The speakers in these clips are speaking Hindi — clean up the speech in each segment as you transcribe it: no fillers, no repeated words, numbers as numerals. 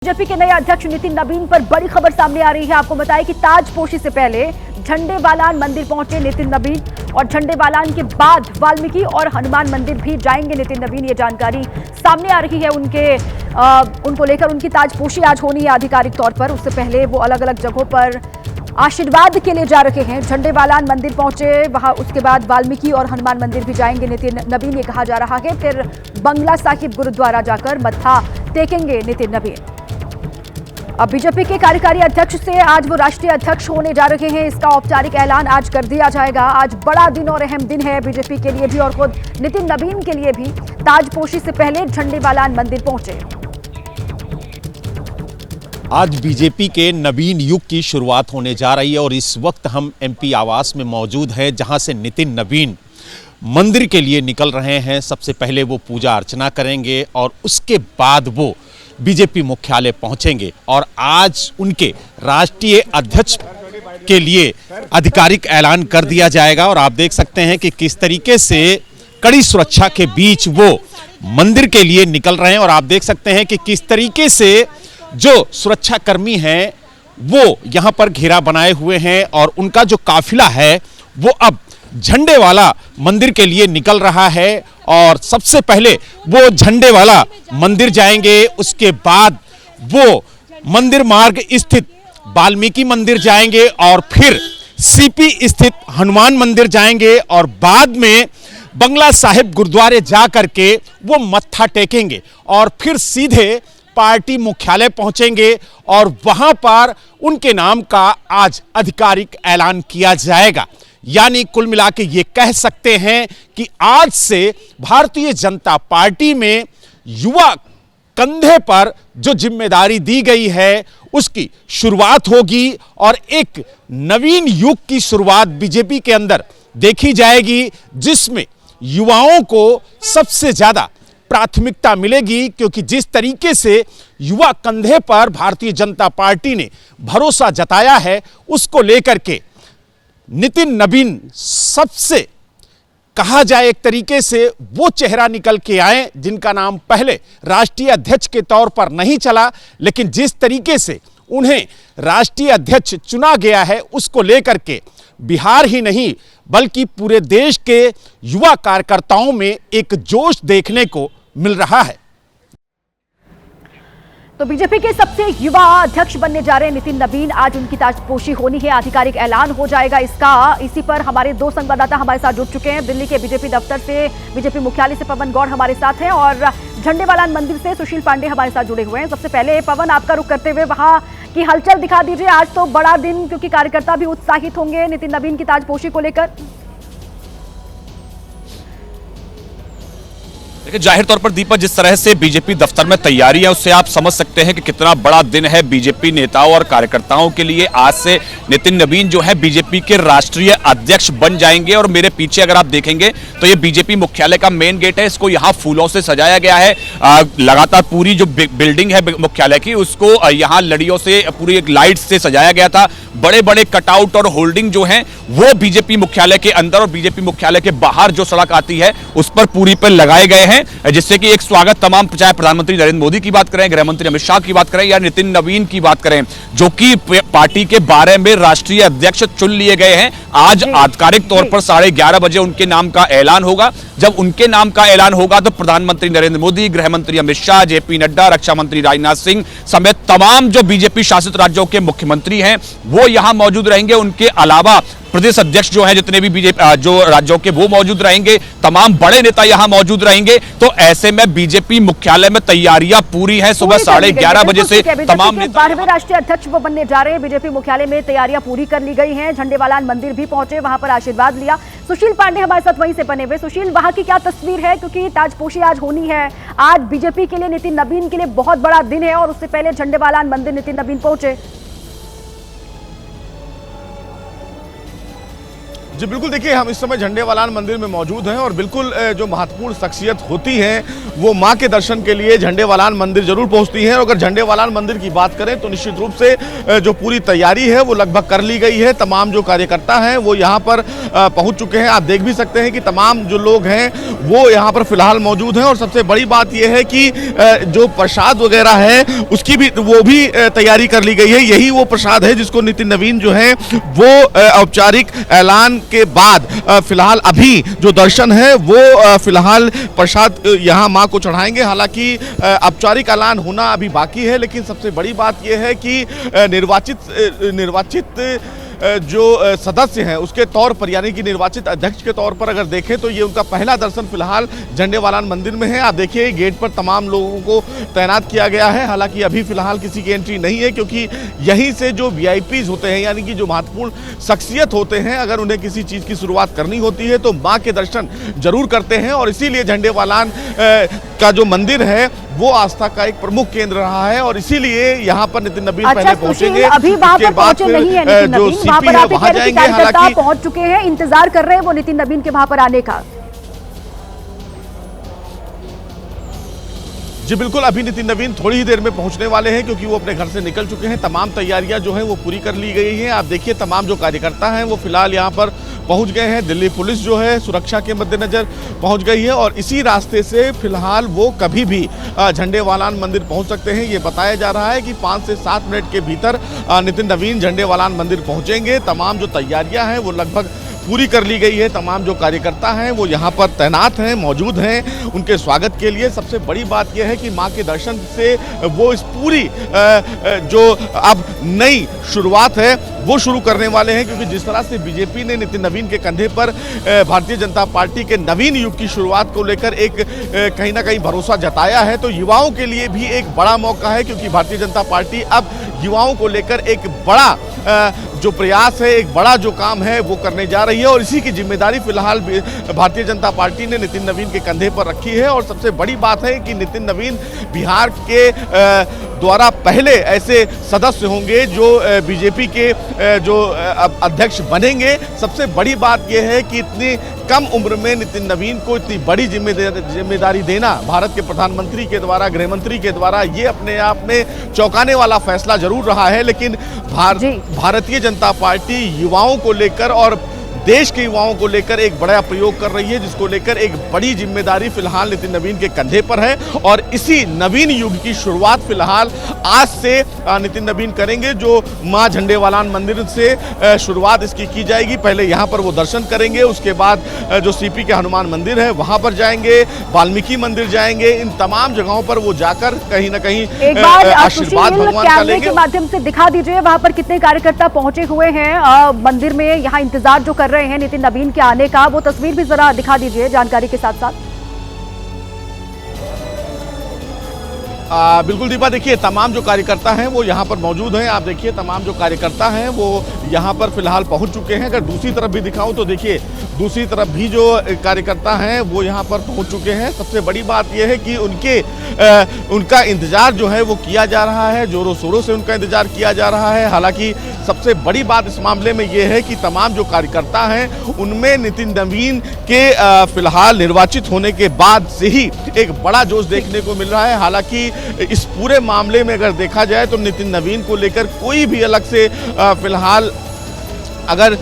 बीजेपी के नए अध्यक्ष नितिन नवीन पर बड़ी खबर सामने आ रही है। आपको बताएं कि ताजपोशी से पहले झंडेवालान मंदिर पहुंचे नितिन नवीन और झंडेवालान के बाद वाल्मीकि और हनुमान मंदिर भी जाएंगे नितिन नवीन। ये जानकारी सामने आ रही है उनको लेकर। उनकी ताजपोशी आज होनी है आधिकारिक तौर पर। उससे पहले वो अलग अलग जगहों पर आशीर्वाद के लिए जा रहे हैं। झंडेवालान मंदिर पहुंचे, वहां उसके बाद वाल्मीकि और हनुमान मंदिर भी जाएंगे नितिन नवीन, ये कहा जा रहा है। फिर बंगला साहिब गुरुद्वारा जाकर मत्था टेकेंगे नितिन नवीन। अब बीजेपी के कार्यकारी अध्यक्ष से आज वो राष्ट्रीय अध्यक्ष होने जा रहे हैं, इसका औपचारिक ऐलान आज कर दिया जाएगा। आज बड़ा दिन और अहम दिन है बीजेपी के लिए भी और खुद नितिन नवीन के लिए भी। ताजपोशी से पहले झंडेवालान मंदिर पहुंचे। आज बीजेपी के नवीन युग की शुरुआत होने जा रही है और इस वक्त हम एमपी आवास में मौजूद हैं, जहां से नितिन नवीन मंदिर के लिए निकल रहे हैं। सबसे पहले वो पूजा अर्चना करेंगे और उसके बाद वो बीजेपी मुख्यालय पहुंचेंगे और आज उनके राष्ट्रीय अध्यक्ष के लिए आधिकारिक ऐलान कर दिया जाएगा। और आप देख सकते हैं कि किस तरीके से कड़ी सुरक्षा के बीच वो मंदिर के लिए निकल रहे हैं और आप देख सकते हैं कि किस तरीके से जो सुरक्षाकर्मी हैं वो यहां पर घेरा बनाए हुए हैं और उनका जो काफिला है वो अब झंडे वाला मंदिर के लिए निकल रहा है। और सबसे पहले वो झंडे वाला मंदिर जाएंगे, उसके बाद वो मंदिर मार्ग स्थित वाल्मीकि मंदिर जाएंगे और फिर सीपी स्थित हनुमान मंदिर जाएंगे और बाद में बंगला साहिब गुरुद्वारे जा करके वो मत्था टेकेंगे और फिर सीधे पार्टी मुख्यालय पहुंचेंगे और वहां पर उनके नाम का आज आधिकारिक ऐलान किया जाएगा। यानी कुल मिला के ये कह सकते हैं कि आज से भारतीय जनता पार्टी में युवा कंधे पर जो जिम्मेदारी दी गई है उसकी शुरुआत होगी और एक नवीन युग की शुरुआत बीजेपी के अंदर देखी जाएगी, जिसमें युवाओं को सबसे ज्यादा प्राथमिकता मिलेगी। क्योंकि जिस तरीके से युवा कंधे पर भारतीय जनता पार्टी ने भरोसा जताया है, उसको लेकर के नितिन नवीन सबसे कहा जाए एक तरीके से वो चेहरा निकल के आए जिनका नाम पहले राष्ट्रीय अध्यक्ष के तौर पर नहीं चला, लेकिन जिस तरीके से उन्हें राष्ट्रीय अध्यक्ष चुना गया है उसको लेकर के बिहार ही नहीं बल्कि पूरे देश के युवा कार्यकर्ताओं में एक जोश देखने को मिल रहा है। तो बीजेपी के सबसे युवा अध्यक्ष बनने जा रहे हैं नितिन नवीन। आज उनकी ताजपोशी होनी है, आधिकारिक ऐलान हो जाएगा इसका। इसी पर हमारे दो संवाददाता हमारे साथ जुड़ चुके हैं। दिल्ली के बीजेपी दफ्तर से, बीजेपी मुख्यालय से पवन गौड़ हमारे साथ हैं और झंडेवालान मंदिर से सुशील पांडे हमारे साथ जुड़े हुए हैं। सबसे पहले पवन, आपका रुख करते हुए वहां की हलचल दिखा दीजिए। आज तो बड़ा दिन, क्योंकि कार्यकर्ता भी उत्साहित होंगे नितिन नवीन की ताजपोशी को लेकर। देखिए, जाहिर तौर पर दीपक, जिस तरह से बीजेपी दफ्तर में तैयारी है उससे आप समझ सकते हैं कि कितना बड़ा दिन है बीजेपी नेताओं और कार्यकर्ताओं के लिए। आज से नितिन नवीन जो है बीजेपी के राष्ट्रीय अध्यक्ष बन जाएंगे और मेरे पीछे अगर आप देखेंगे तो ये बीजेपी मुख्यालय का मेन गेट है। इसको यहाँ फूलों से सजाया गया है। लगातार पूरी जो बिल्डिंग है मुख्यालय की उसको यहाँ लड़ियों से, पूरी एक लाइट से सजाया गया था। बड़े बड़े कटआउट और होल्डिंग जो है वो बीजेपी मुख्यालय के अंदर और बीजेपी मुख्यालय के बाहर जो सड़क आती है उस पर पूरी पर लगाए गए हैं, जिससे कि एक स्वागत तमाम, चाहे प्रधानमंत्री नरेंद्र मोदी की बात करें, गृह मंत्री अमित शाह की बात करें या नितिन नवीन की बात करें, जो कि पार्टी के 12 में राष्ट्रीय अध्यक्ष चुन लिए गए हैं। आज आधिकारिक तौर पर 11:30 बजे उनके नाम का ऐलान होगा। जब उनके नाम का ऐलान होगा तो प्रधानमंत्री नरेंद्र मोदी, गृह मंत्री अमित शाह, जेपी नड्डा, रक्षा मंत्री राजनाथ सिंह समेत तमाम जो बीजेपी शासित राज्यों के मुख्यमंत्री हैं वो यहां मौजूद रहेंगे। उनके अलावा प्रदेश अध्यक्ष जो है जितने भी बीजेपी जो राज्यों के वो मौजूद रहेंगे, तमाम बड़े नेता यहां मौजूद रहेंगे। तो ऐसे में बीजेपी मुख्यालय में तैयारियां पूरी हैं। सुबह 11:30 बजे से तमाम नेता 12वें राष्ट्रीय अध्यक्ष वो बनने जा रहे हैं। बीजेपी मुख्यालय में तैयारियां पूरी कर ली गई हैं। झंडेवालान मंदिर भी पहुंचे, वहां पर आशीर्वाद लिया। सुशील पांडे हमारे साथ वहीं से बने हुए। सुशील, वहां की क्या तस्वीर है, क्योंकि ताजपोशी आज होनी है। आज बीजेपी के लिए, नितिन नवीन के लिए बहुत बड़ा दिन है और उससे पहले झंडेवालान मंदिर नितिन नवीन पहुंचे। जी बिल्कुल, देखिए हम इस समय झंडेवालान मंदिर में मौजूद हैं और बिल्कुल जो महत्वपूर्ण शख्सियत होती हैं वो मां के दर्शन के लिए झंडेवालान मंदिर जरूर पहुंचती हैं। और अगर झंडेवालान मंदिर की बात करें तो निश्चित रूप से जो पूरी तैयारी है वो लगभग कर ली गई है। तमाम जो कार्यकर्ता हैं वो यहाँ पर पहुँच चुके हैं। आप देख भी सकते हैं कि तमाम जो लोग हैं वो यहाँ पर फिलहाल मौजूद हैं। और सबसे बड़ी बात यह है कि जो प्रसाद वगैरह है उसकी भी तैयारी कर ली गई है। यही वो प्रसाद है जिसको नितिन नवीन जो है वो औपचारिक ऐलान के बाद फिलहाल अभी जो दर्शन है वो फिलहाल प्रसाद यहाँ मां को चढ़ाएंगे। हालांकि औपचारिक ऐलान होना अभी बाकी है, लेकिन सबसे बड़ी बात यह है कि निर्वाचित जो सदस्य हैं उसके तौर पर, यानी कि निर्वाचित अध्यक्ष के तौर पर अगर देखें तो ये उनका पहला दर्शन फिलहाल झंडेवालान मंदिर में है। आप देखिए गेट पर तमाम लोगों को तैनात किया गया है। हालांकि अभी फिलहाल किसी की एंट्री नहीं है, क्योंकि यहीं से जो वीआईपीज होते हैं, यानी कि जो महत्वपूर्ण शख्सियत होते हैं, अगर उन्हें किसी चीज़ की शुरुआत करनी होती है तो माँ के दर्शन जरूर करते हैं। और इसीलिए झंडेवालान का जो मंदिर है वो आस्था का एक प्रमुख केंद्र रहा है और इसीलिए यहाँ पर नितिन नवीन पहले पहुंचेंगे। अभी वहां पर पहुंचे नहीं है नितिन नवीन, वहां पर आप कह रहे हैं कार्यकर्ता पहुंच चुके हैं, इंतजार कर रहे हैं वो नितिन नवीन के वहां पर आने का। जी बिल्कुल, अभी नितिन नवीन थोड़ी ही देर में पहुंचने वाले हैं, क्योंकि वो अपने घर से निकल चुके हैं। तमाम तैयारियां जो हैं वो पूरी कर ली गई हैं। आप देखिए तमाम जो कार्यकर्ता हैं वो फिलहाल यहाँ पर पहुंच गए हैं। दिल्ली पुलिस जो है सुरक्षा के मद्देनजर पहुंच गई है और इसी रास्ते से फिलहाल वो कभी भी झंडेवालान मंदिर पहुंच सकते हैं। ये बताया जा रहा है कि 5 से 7 मिनट के भीतर नितिन नवीन झंडेवालान मंदिर पहुंचेंगे। तमाम जो तैयारियां हैं वो लगभग पूरी कर ली गई है। तमाम जो कार्यकर्ता हैं वो यहाँ पर तैनात हैं, मौजूद हैं उनके स्वागत के लिए। सबसे बड़ी बात यह है कि मां के दर्शन से वो इस पूरी जो अब नई शुरुआत है वो शुरू करने वाले हैं, क्योंकि जिस तरह से बीजेपी ने नितिन नवीन के कंधे पर भारतीय जनता पार्टी के नवीन युग की शुरुआत को लेकर एक कहीं ना कहीं भरोसा जताया है, तो युवाओं के लिए भी एक बड़ा मौका है, क्योंकि भारतीय जनता पार्टी अब युवाओं को लेकर एक बड़ा जो प्रयास है, एक बड़ा जो काम है वो करने जा रही है। और इसी की जिम्मेदारी फिलहाल भारतीय जनता पार्टी ने नितिन नवीन के कंधे पर रखी है। और सबसे बड़ी बात है कि नितिन नवीन बिहार के द्वारा पहले ऐसे सदस्य होंगे जो बीजेपी के जो अध्यक्ष बनेंगे। सबसे बड़ी बात यह है कि इतनी कम उम्र में नितिन नवीन को इतनी बड़ी जिम्मेदारी देना भारत के प्रधानमंत्री के द्वारा, गृहमंत्री के द्वारा, ये अपने आप में चौंकाने वाला फैसला जरूर रहा है। लेकिन भारतीय जनता पार्टी युवाओं को लेकर और देश के युवाओं को लेकर एक बड़ा प्रयोग कर रही है, जिसको लेकर एक बड़ी जिम्मेदारी फिलहाल नितिन नवीन के कंधे पर है। और इसी नवीन युग की शुरुआत फिलहाल आज से नितिन नवीन करेंगे, जो मां झंडेवालान मंदिर से शुरुआत इसकी की जाएगी। पहले यहां पर वो दर्शन करेंगे, उसके बाद जो सीपी के हनुमान मंदिर है वहां पर जाएंगे, वाल्मीकि मंदिर जाएंगे। इन तमाम जगहों पर वो जाकर कहीं ना कहीं एक बार आशीर्वाद भगवान का लेंगे। के माध्यम से दिखा दीजिए वहां पर कितने कार्यकर्ता पहुंचे हुए हैं मंदिर में, यहाँ इंतजार जो कर रहे हैं नितिन नवीन के आने का, वो तस्वीर भी जरा दिखा दीजिए जानकारी के साथ साथ। बिल्कुल दीपा, देखिए तमाम जो कार्यकर्ता हैं वो यहाँ पर मौजूद हैं। आप देखिए तमाम जो कार्यकर्ता हैं वो यहाँ पर फिलहाल पहुँच चुके हैं। अगर दूसरी तरफ भी दिखाऊं तो देखिए दूसरी तरफ भी जो कार्यकर्ता हैं वो यहाँ पर पहुँच चुके हैं। सबसे बड़ी बात यह है कि उनका इंतजार जो है वो किया जा रहा है, जोरों शोरों से उनका इंतजार किया जा रहा है। हालांकि सबसे बड़ी बात इस मामले में ये है कि तमाम जो कार्यकर्ता हैं उनमें नितिन नवीन के फिलहाल निर्वाचित होने के बाद से ही एक बड़ा जोश देखने को मिल रहा है। हालांकि इस पूरे मामले में अगर देखा जाए तो नितिन नवीन को लेकर कोई भी अलग से फिलहाल अगर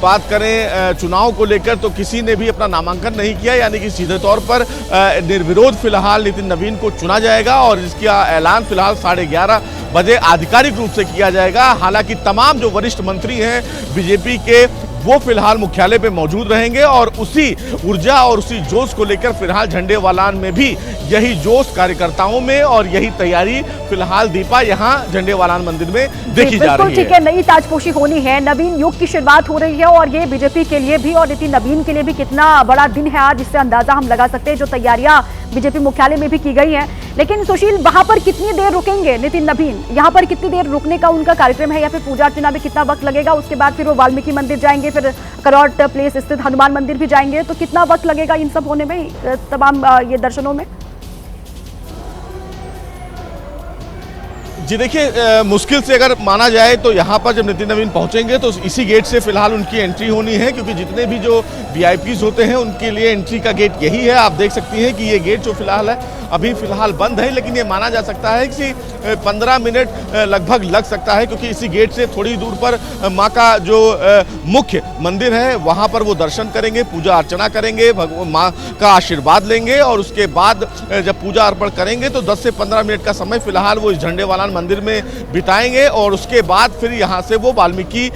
बात करें चुनाव को लेकर तो किसी ने भी अपना नामांकन नहीं किया, यानी कि सीधे तौर पर निर्विरोध फिलहाल नितिन नवीन को चुना जाएगा और इसका ऐलान फिलहाल 11:30 बजे आधिकारिक रूप से किया जाएगा। हालांकि तमाम जो वरिष्ठ मंत्री हैं बीजेपी के वो फिलहाल मुख्यालय पे मौजूद रहेंगे और उसी ऊर्जा और उसी जोश को लेकर फिलहाल झंडेवालान में भी यही जोश कार्यकर्ताओं में और यही तैयारी फिलहाल दीपा यहाँ झंडेवालान मंदिर में देखी जा रही है। ठीक है, नई ताजपोशी होनी है, नवीन युग की शुरुआत हो रही है और ये बीजेपी के लिए भी और नितिन नवीन के लिए भी कितना बड़ा दिन है आज, इससे अंदाजा हम लगा सकते हैं जो तैयारियां बीजेपी मुख्यालय में भी की गई है। लेकिन सुशील, वहां पर कितनी देर रुकेंगे नितिन नवीन? यहाँ पर कितनी देर रुकने का उनका कार्यक्रम है या फिर पूजा अर्चना में कितना वक्त लगेगा? उसके बाद फिर वो वाल्मीकि मंदिर जाएंगे, फिर करौट प्लेस स्थित हनुमान मंदिर भी जाएंगे, तो कितना वक्त लगेगा इन सब होने में, तमाम ये दर्शनों में? जी देखिए, मुश्किल से अगर माना जाए तो यहाँ पर जब नितिन नवीन पहुँचेंगे तो इसी गेट से फिलहाल उनकी एंट्री होनी है, क्योंकि जितने भी जो वीआईपीज होते हैं उनके लिए एंट्री का गेट यही है। आप देख सकती हैं कि ये गेट जो फिलहाल है अभी फिलहाल बंद है, लेकिन ये माना जा सकता है कि 15 मिनट लगभग लग सकता है, क्योंकि इसी गेट से थोड़ी दूर पर माँ का जो मुख्य मंदिर है वहाँ पर वो दर्शन करेंगे, पूजा अर्चना करेंगे, माँ का आशीर्वाद लेंगे और उसके बाद जब पूजा अर्पण करेंगे तो 10 से 15 मिनट का समय फिलहाल वो इस झंडेवालान मंदिर में बिताएंगे और उसके बाद फिर यहाँ से वो वाल्मीकि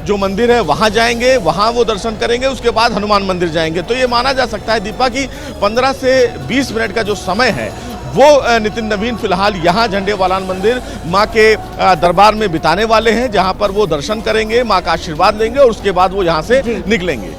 जो मंदिर है वहाँ जाएंगे, वहाँ वो दर्शन करेंगे, उसके बाद हनुमान मंदिर जाएंगे। तो ये माना जा सकता है दीपा कि 15 से 20 मिनट का जो समय है वो नितिन नवीन फिलहाल यहाँ झंडेवालान मंदिर माँ के दरबार में बिताने वाले हैं, जहाँ पर वो दर्शन करेंगे, माँ का आशीर्वाद लेंगे और उसके बाद वो यहाँ से निकलेंगे।